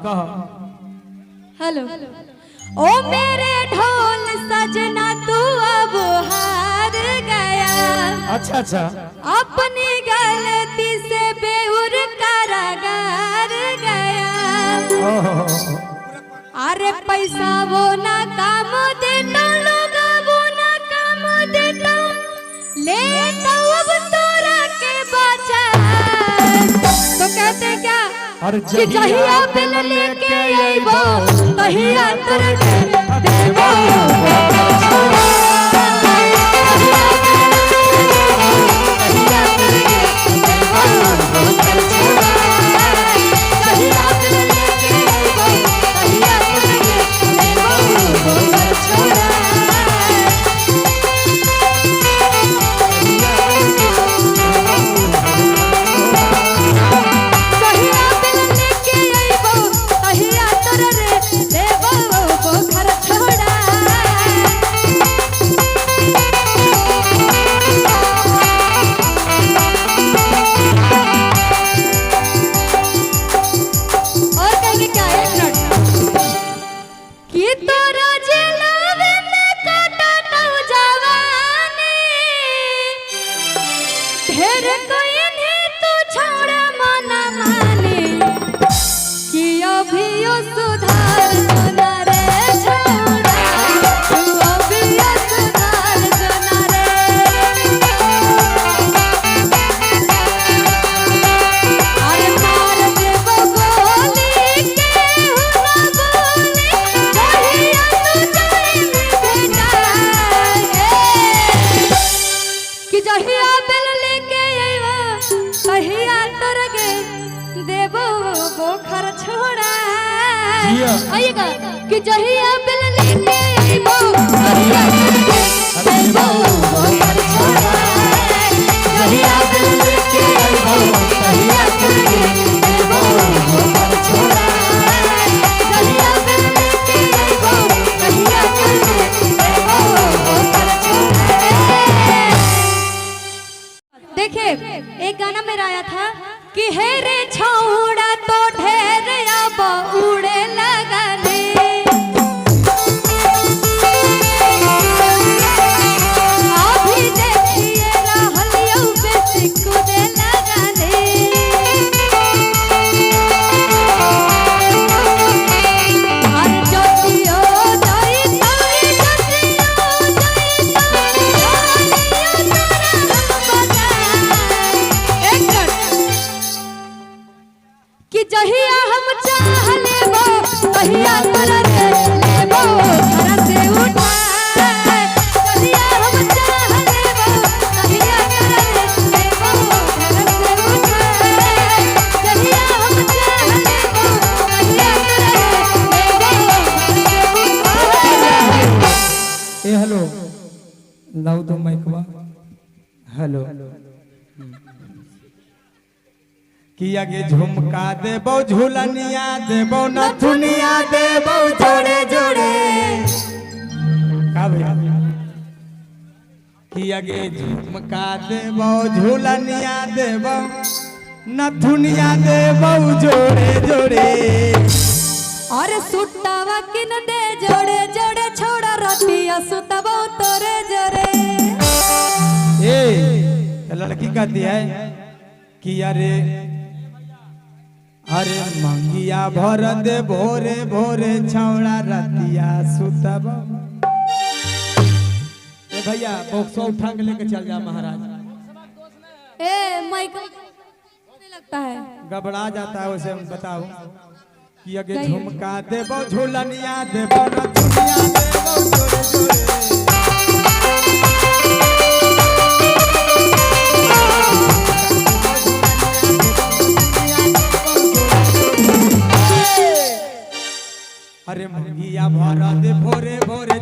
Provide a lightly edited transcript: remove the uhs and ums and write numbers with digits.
कहो। हेलो ओ मेरे ढोल सजना तू अब हार गया। अच्छा अच्छा अपनी गलती से बेउर कारागार गया। अरे पैसा वो ना काम देता लोग वो ना काम देता लेता अब तोरा के बचा। तो कहते क्या कि जहिया बिल लेके आइबो तहिया तोरा के देबो। आइएगा कि जहिया बिल लेके आइबो तहिया देबो बोखर छोड़ा। जहिया बिल लेके आइबो तहिया देबो बोखर छोड़ा। जहिया बिल लेके आइबो तहिया देबो बोखर छोड़ा। देखिए एक गाना मेरा आया था कि हे रे छौड़ा तो ढेर अब उड़े लगाने। अभी देखिए रहलियो बेसी कूदे लगाने। हर जोतियो जाई ताई जोतियो जाई ताई कि जहिया हम चाह लेबो तहिया तोरा के लेबो घर से उठा। जहिया हम चाह लेबो तहिया तोरा के लेबो घर से उठा। जहिया हम चाह लेबो तहिया तोरा के लेबो घर से उठा। ए हेलो लाओ तो माइकवा। हेलो कि आगे झुमका देबो झूलनिया देबो नथुनिया देबो जोड़े जोड़े। का भैया कि आगे झुमका देबो झूलनिया देबो नथुनिया देबो जोड़े जोड़े। अरे सुटावा किन दे जोड़े जोड़े छोड़ा रतिया सुतबो तोरे जोरे। ए लड़की कहती है कि अरे मंगिया भर दे भोरे भोरे छौड़ा रतिया सुतब। ए भैया बॉक्स उठा के लेके चल जा महाराज। ए माइक लगता है घबरा जाता है उसे बताओ कि आगे झुमका देबो झूलनिया देबो नथुनिया देबो जोड़े जोड़े। अरे मंगिया भरा दे भोरे भोरे